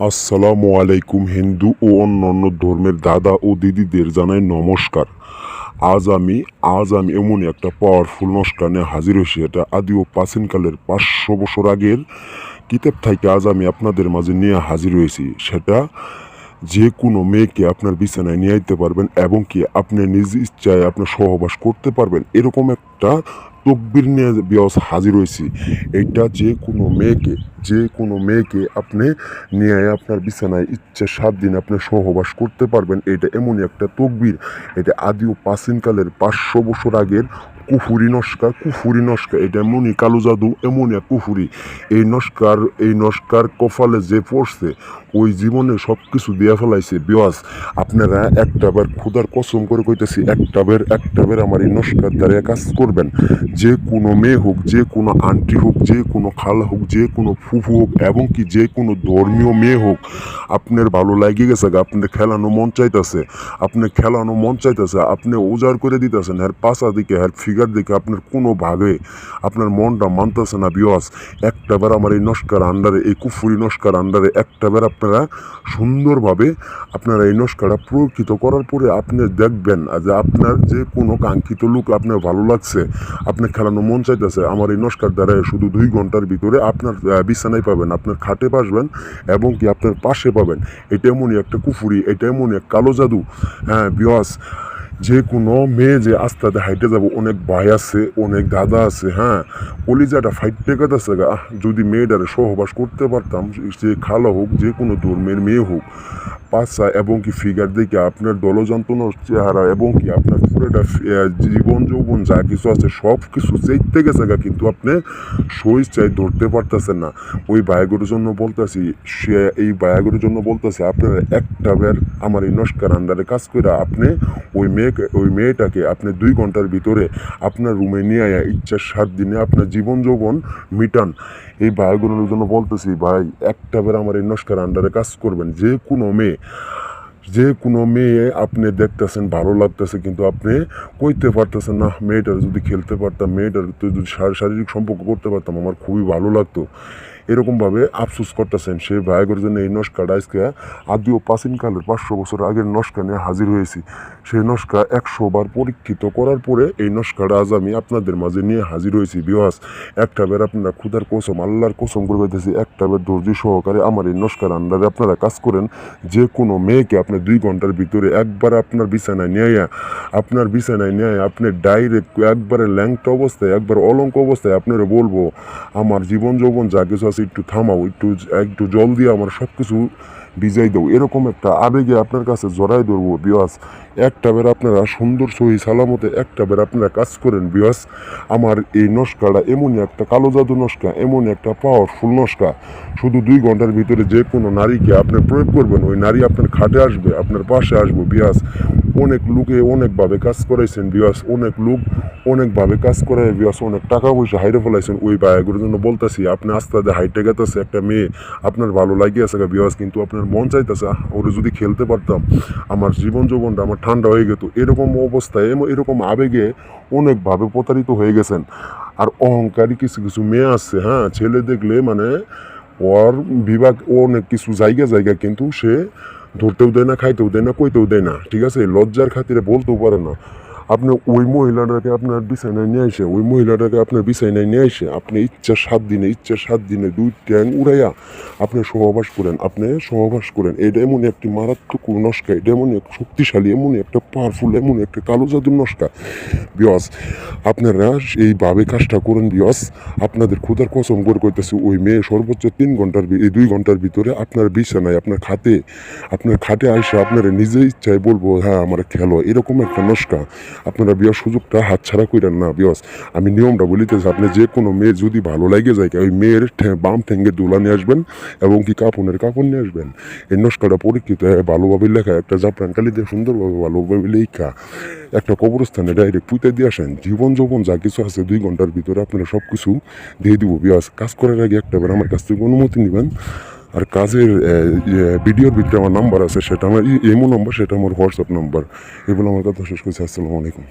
আসসালামু আলাইকুম। হিন্দু ও অন্যান্য ধর্মের দাদা ও দিদিদের জানাই নমস্কার। আজ আমি এমন একটা পাওয়ারফুল নস্কা নিয়ে হাজির হয়েছি। এটা আদি ও প্রাচীনকালের 500 বছর আগের কিতাব থেকে আজ আমি আপনাদের মাঝে নিয়ে হাজির হয়েছি। সেটা যে কোনো মেয়েকে আপনার বিছানায় নিয়ে আইতে পারবেন এবং কি আপনি নিজ ইচ্ছায় আপনার সহবাস করতে পারবেন, এরকম একটা তকবির নিয়ে বিয়স হাজির হয়েছি। এটা যে কোনো মেয়েকে আপনি নিয়ে আপনার বিছানায় ইচ্ছা 7 দিন আপনি সহবাস করতে পারবেন। এটা এমনই একটা তকবির। এটা আদি ও প্রাচীনকালের 500 বছর আগের কুফুরি নস্কা। এটা এমনই কালো জাদু, এমনই এক কুফুরি। এই নস্কার কপালে যে পড়ছে ওই জীবনে সব কিছু দিয়া ফেলাইছে। বিয়াস আপনারা একটাবার খুদার কসম করে কইতেছি, একটাবার আমার এই নস্কার দ্বারা কাজ করবেন। যে কোনো মেয়ে হোক, যে কোনো আন্টি হোক, যে কোনো খালা হোক, যে কোনো ফুফু হোক এবং কি যে কোনো ধর্মীয় মেয়ে হোক, আপনার ভালো লাগে গেছে, আপনার খেলানো মন চাইতেছে, আপনি উজাড় করে দিতেছেন হ্যার পাশা দিকে, হ্যার ফিগার দিকে, আপনার কোনো ভাগে আপনার মনটা মানতেছে না। বিয়াস একটাবার আমার এই নস্কার আন্ডারে, এই কুফুরি নস্কার আন্ডারে একটাবার আপনারা সুন্দরভাবে আপনারা এই নস্কাটা প্রকৃত করার পরে আপনি দেখবেন যে আপনার যে কোনো কাঙ্ক্ষিত লোক আপনার ভালো লাগছে, আপনার খেলানো মন চাইতেছে, আমার এই নস্কার দ্বারা শুধু 2 ঘন্টার ভিতরে আপনার বিছানায় পাবেন, আপনার খাটে পাসবেন এবং কি আপনার পাশে পাবেন। এটা এমনই একটা কুফুরি, এটা এমনই এক কালো জাদু। হ্যাঁ বিয়াস, যে কোনো মেয়ে যে আস্তে হাইটে যাব, অনেক ভাই আছে, অনেক দাদা আছে, হ্যাঁ কলিজাটা ফাইটে গেছে গা। যদি মেয়েটারে সহবাস করতে পারতাম, সে খালা হোক, যে কোনো ধর্মের মেয়ে হোক, পাশা এবং কি ফিগার দেখে আপনার দলযন্ত্রণার চেহারা এবং কি আপনার পুরোটা জীবন যৌবন যা কিছু আছে সব কিছু চাইতে গেছে গা, কিন্তু আপনি চাই ধরতে পারতেছেন না। ওই ভাইগুলোর জন্য বলতেছি আপনারা একটা বের আমার এই নস্কার আন্ডারে কাজ করে আপনি ওই মেয়েটাকে আপনি 2 ঘন্টার ভিতরে আপনার রুমে নিয়ে আয়া ইচ্ছা 7 দিনে আপনার জীবন যৌবন মিটান। এই ভাইগুলোর জন্য বলতেছি, ভাই একটা বের আমার এই নস্কার আন্ডারে কাজ করবেন। যে কোনো মেয়ে আপনি দেখতেছেন ভালো লাগতেছে, কিন্তু আপনি কইতে পারতেছেন না, মেয়েটার যদি খেলতে পারতাম, মেয়েটার তো যদি শারীরিক সম্পর্ক করতে পারতাম আমার খুবই ভালো লাগতো। এরকমভাবে আফসোস করতেছেন। সে ভাইয়ের জন্য এই নস্কাটা আজকে আদি ও প্রাচীনকালের 500 বছর আগের নস্কা নিয়ে হাজির হয়েছি। সেই নস্কা 100 বার পরীক্ষিত করার পরে এই নস্কাটা আজ আমি আপনাদের মাঝে নিয়ে হাজির হয়েছি। বিয়াস একটা বের আপনারা খুদার কসম, আল্লাহর কসম করে বলতেছি, একটা বের ধৈর্য সহকারে আমার এই নস্কার আন্ডারে আপনারা কাজ করেন। যে কোনো মেয়েকে আপনার 2 ঘন্টার ভিতরে একবার আপনার বিছানায় নিয়ে আপনি ডাইরেক্ট একবারে ল্যাংটা অবস্থায়, একবার অলঙ্ক অবস্থায় আপনারা বলবো, আমার জীবন যৌবন যা কিছু আছে একটু থামাও, একটু জল দিয়ে আমার সব কিছু ভিজাই দেবো, এরকম একটা আবেগে আপনার কাছে জড়াই ধরবো। বিয়াস একটা বের আপনারা সুন্দর সহি সালামতে একটা বের আপনারা কাজ করেন। বিয়াস আমার এই নস্কাটা এমনই একটা কালো জাদু নস্কা, এমনই একটা পাওয়ারফুল নস্কা। শুধু 2 ঘন্টার ভিতরে যে কোনো নারীকে আপনি প্রয়োগ করবেন, ওই নারী আপনার খাটে আসবে, আপনার পাশে আসবে। বিয়াস অনেক লোকে অনেকভাবে কাজ করাইছেন। বিয়াস অনেক লোক অনেকভাবে কাজ করায় বিয়াস অনেক টাকা পয়সা হাইরে ফেলাইছেন। ওই ভাইগুলোর জন্য বলতেছি, আপনি আস্তে হাইটে গেতেছে একটা মেয়ে আপনার ভালো লাগিয়েছে বিয়াস, কিন্তু আপনার মন চাইতেছে ওরা যদি খেলতে পারতাম, আমার জীবন যৌবনটা আমার ঠান্ডা হয়ে যেত। এরকম অবস্থায় এরকম আবেগে অনেকভাবে প্রতারিত হয়ে গেছেন। আর অহংকারী কিছু কিছু মেয়ে আছে, হ্যাঁ ছেলে দেখলে মানে ওর বিভাগ অনেক কিছু জায়গা, কিন্তু সে ধরতেও দেয় না, খাইতেও দেয় না, কইতেও দেয় না, ঠিক আছে, লজ্জার খাতিরে বলতেও পারে না। আপনি ওই মহিলাটাকে আপনার বিছানায় নিয়ে এসে আপনি ইচ্ছা 7 দিনে 2 ট্যাং উড়াইয়া আপনি সহবাস করেন। এটা এমন একটি মারাত্মক নস্কা, এটা এমন এক শক্তিশালী, এমন একটা পাওয়ারফুল, এমন একটা কালো জাদুর নস্কা। বিয়স আপনারা এইভাবে কাজটা করেন। বিয়স আপনাদের ক্ষুধার কসম করে কইতেছি, ওই মেয়ে সর্বোচ্চ 2 ঘন্টার ভিতরে আপনার বিছানায় আপনার খাটে আইসা আপনারা নিজে ইচ্ছায় বলবো, হ্যাঁ আমার খেলো, এরকম একটা নস্কা। আপনারা বিয়ার সুযোগটা হাতছাড়া করেন না। বিয়স আমি নিয়মটা বলিতেছি, আপনি যে কোনো মেয়ে যদি ভালো লাগে যায়, ওই মেয়ের বাম ঠ্যাঙ্গে দোলা নিয়ে আসবেন এবং কি কাপড় নিয়ে আসবেন। এই নস্কাটা পরীক্ষিত ভালোভাবে লেখা, একটা জাফরান কালি দিয়ে সুন্দরভাবে ভালোভাবে লেখা একটা কবরস্থানে ডাইরেক্ট পুঁতে দিয়ে আসেন। জীবন যৌবন যা কিছু আছে 2 ঘন্টার ভিতরে আপনারা সব কিছু দিয়ে দিব। বিয়াস কাজ করার আগে একটাবার আমার কাছ থেকে অনুমতি নেবেন। আর কাজের ভিডিওর ভিতরে আমার নাম্বার আছে, সেটা আমার ইমো নাম্বার, সেটা আমার হোয়াটসঅ্যাপ নাম্বার। এগুলো আমার কথা শেষ করছি। আসসালামু আলাইকুম।